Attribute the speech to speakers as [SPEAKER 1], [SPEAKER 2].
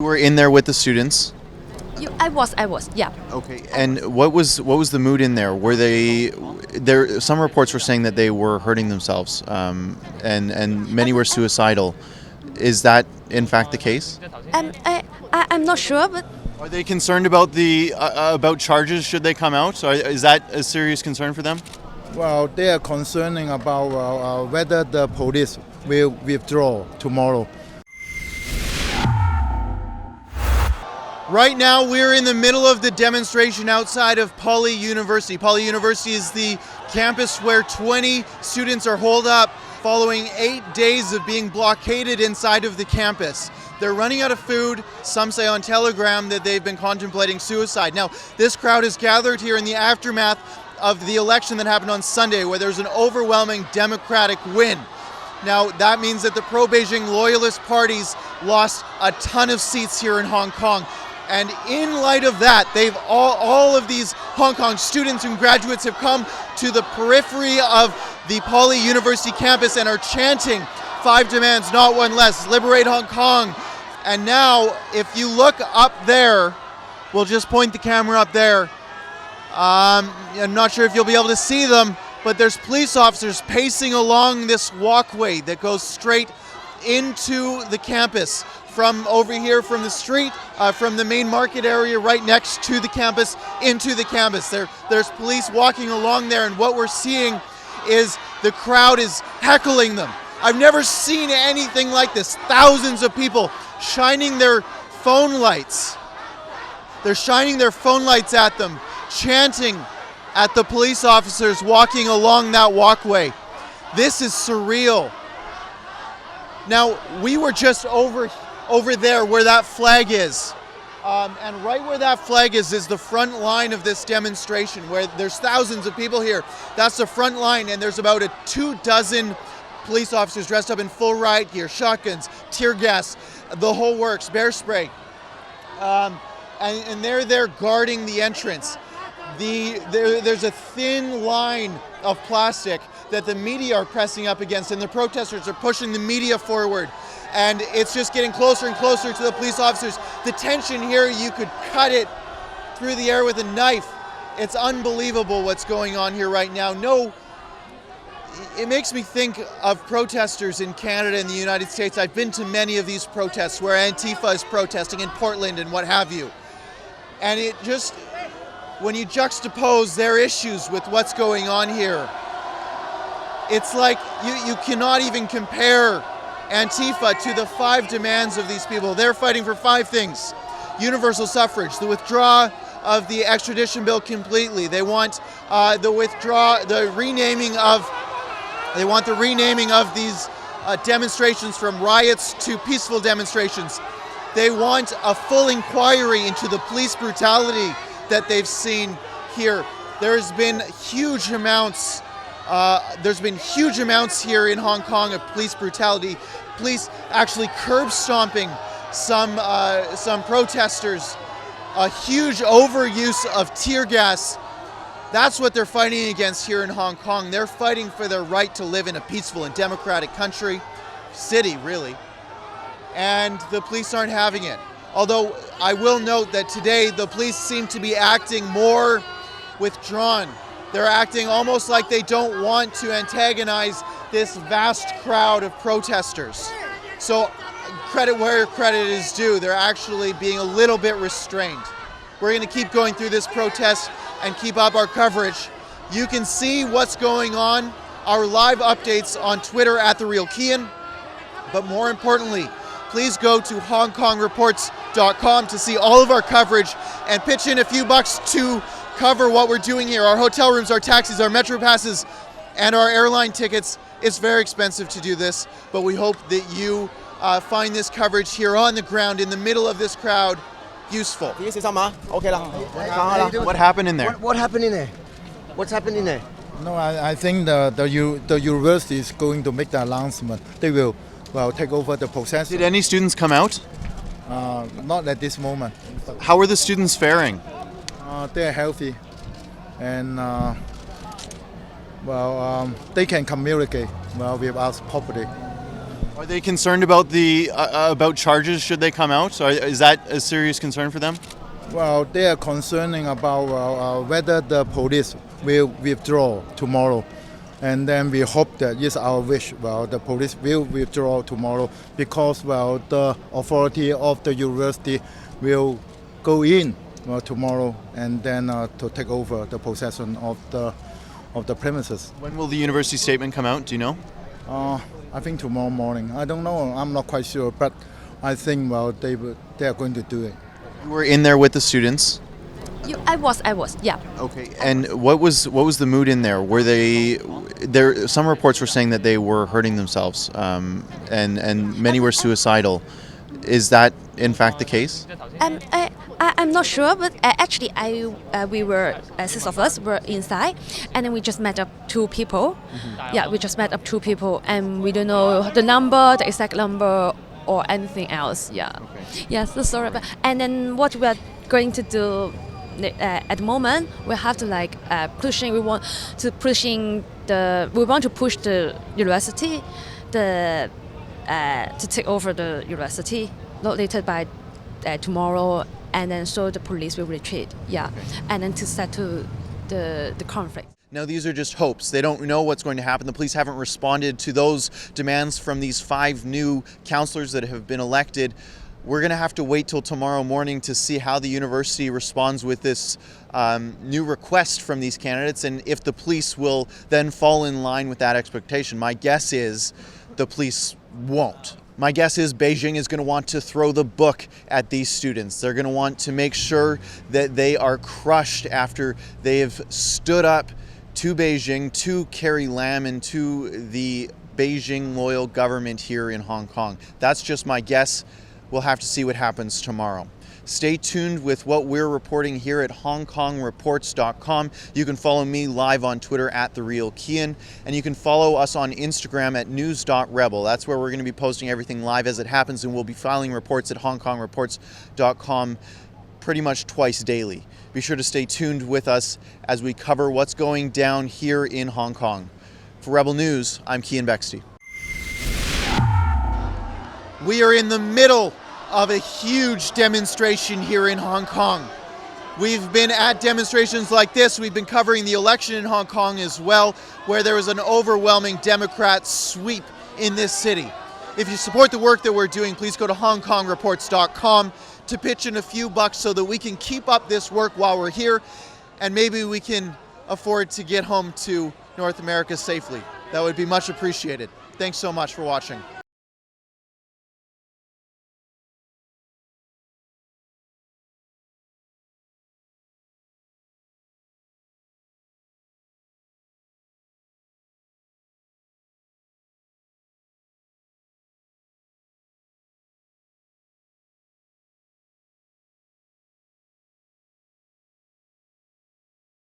[SPEAKER 1] You were in there with the students.
[SPEAKER 2] I was, yeah.
[SPEAKER 1] Okay. And what was the mood in there? Were they there? Some reports were saying that they were hurting themselves, and many were suicidal. Is that in fact the case?
[SPEAKER 2] I'm not sure, but
[SPEAKER 1] Are they concerned about the about charges should they come out? So is that a serious concern for them?
[SPEAKER 3] Well, they are concerning about whether the police will withdraw tomorrow.
[SPEAKER 1] Right now, we're in the middle of the demonstration outside of PolyU University. PolyU University is the campus where 20 students are holed up following 8 days of being blockaded inside of the campus. They're running out of food. Some say on Telegram that they've been contemplating suicide. Now, this crowd is gathered here in the aftermath of the election that happened on Sunday, where there's an overwhelming Democratic win. Now, that means that the pro-Beijing loyalist parties lost a ton of seats here in Hong Kong. And in light of that, they've all of these Hong Kong students and graduates have come to the periphery of the PolyU University campus and are chanting 5 demands, not one less, liberate Hong Kong. And now, if you look up there, we'll just point the camera up there. I'm not sure if you'll be able to see them, but there's police officers pacing along this walkway that goes straight into the campus from over here from the street, from the main market area right next to the campus into the campus. There's police walking along there, and what we're seeing is the crowd is heckling them. I've never seen anything like this. Thousands of people shining their phone lights. They're shining their phone lights at them, chanting at the police officers walking along that walkway. This is surreal. Now, we were just over there where that flag is. And right where that flag is the front line of this demonstration, where there's thousands of people here. That's the front line, and there's about 24 police officers dressed up in full riot gear, shotguns, tear gas, the whole works, bear spray. And they're there guarding the entrance. There's a thin line of plastic that the media are pressing up against, and the protesters are pushing the media forward. And it's just getting closer and closer to the police officers. The tension here, you could cut it through the air with a knife. It's unbelievable what's going on here right now. It makes me think of protesters in Canada and the United States. I've been to many of these protests where Antifa is protesting in Portland and what have you. And it just, when you juxtapose their issues with what's going on here, it's like you cannot even compare Antifa to the 5 demands of these people. They're fighting for 5 things: universal suffrage, the withdrawal of the extradition bill completely. They want the renaming of these demonstrations from riots to peaceful demonstrations. They want a full inquiry into the police brutality that they've seen here. There's been huge amounts here in Hong Kong of police brutality. Police actually curb stomping some protesters. A huge overuse of tear gas. That's what they're fighting against here in Hong Kong. They're fighting for their right to live in a peaceful and democratic city, really. And the police aren't having it. Although I will note that today the police seem to be acting more withdrawn. They're acting almost like they don't want to antagonize this vast crowd of protesters. So credit where credit is due. They're actually being a little bit restrained. We're going to keep going through this protest and keep up our coverage. You can see what's going on, our live updates on Twitter at @TheRealKeean. But more importantly, please go to HongKongReports.com to see all of our coverage and pitch in a few bucks to cover what we're doing here. Our hotel rooms, our taxis, our metro passes, and our airline tickets. It's very expensive to do this, but we hope that you find this coverage here on the ground in the middle of this crowd useful. What happened in there?
[SPEAKER 4] What happened in there? What's happening there?
[SPEAKER 3] No, I think the university is going to make the announcement. They will take over the process.
[SPEAKER 1] Did any students come out?
[SPEAKER 3] Not at this moment.
[SPEAKER 1] How are the students faring?
[SPEAKER 3] They're healthy, and they can communicate with us properly.
[SPEAKER 1] Are they concerned about the about charges should they come out? Is that a serious concern for them?
[SPEAKER 3] Well, they are concerning about whether the police will withdraw tomorrow. And then we hope that it's our wish. Well, the police will withdraw tomorrow because, well, the authority of the university will go in tomorrow and then to take over the possession of the premises.
[SPEAKER 1] When will the university statement come out? Do you know?
[SPEAKER 3] I think tomorrow morning. I don't know. I'm not quite sure, but I think they are going to do it.
[SPEAKER 1] You were in there with the students.
[SPEAKER 2] I was, yeah.
[SPEAKER 1] Okay. And what was the mood in there? Were they there? Some reports were saying that they were hurting themselves, and many were suicidal. Is that in fact the case?
[SPEAKER 2] I'm not sure, but actually, we were 6 of us were inside, and then we just met up 2 people. Mm-hmm. Yeah, we just met up 2 people, and we don't know the exact number, or anything else. Yeah. Okay. Yeah. So sorry, and then what we are going to do at the moment, we have to pushing. We want to push the university, to take over the university, not later by tomorrow. And then so the police will retreat, okay. And then to settle the conflict.
[SPEAKER 1] Now these are just hopes. They don't know what's going to happen. The police haven't responded to those demands from these 5 new councillors that have been elected. We're going to have to wait till tomorrow morning to see how the university responds with this new request from these candidates, and if the police will then fall in line with that expectation. My guess is the police won't. My guess is Beijing is going to want to throw the book at these students. They're going to want to make sure that they are crushed after they have stood up to Beijing, to Carrie Lam, and to the Beijing loyal government here in Hong Kong. That's just my guess. We'll have to see what happens tomorrow. Stay tuned with what we're reporting here at HongKongReports.com. You can follow me live on Twitter at @TheRealKeean, and you can follow us on Instagram at news.rebel. That's where we're going to be posting everything live as it happens, and we'll be filing reports at HongKongReports.com pretty much twice daily. Be sure to stay tuned with us as we cover what's going down here in Hong Kong. For Rebel News, I'm Keean Bexte. We are in the middle of a huge demonstration here in Hong Kong. We've been at demonstrations like this. We've been covering the election in Hong Kong as well, where there was an overwhelming Democrat sweep in this city. If you support the work that we're doing, please go to HongKongReports.com to pitch in a few bucks so that we can keep up this work while we're here, and maybe we can afford to get home to North America safely. That would be much appreciated. Thanks so much for watching.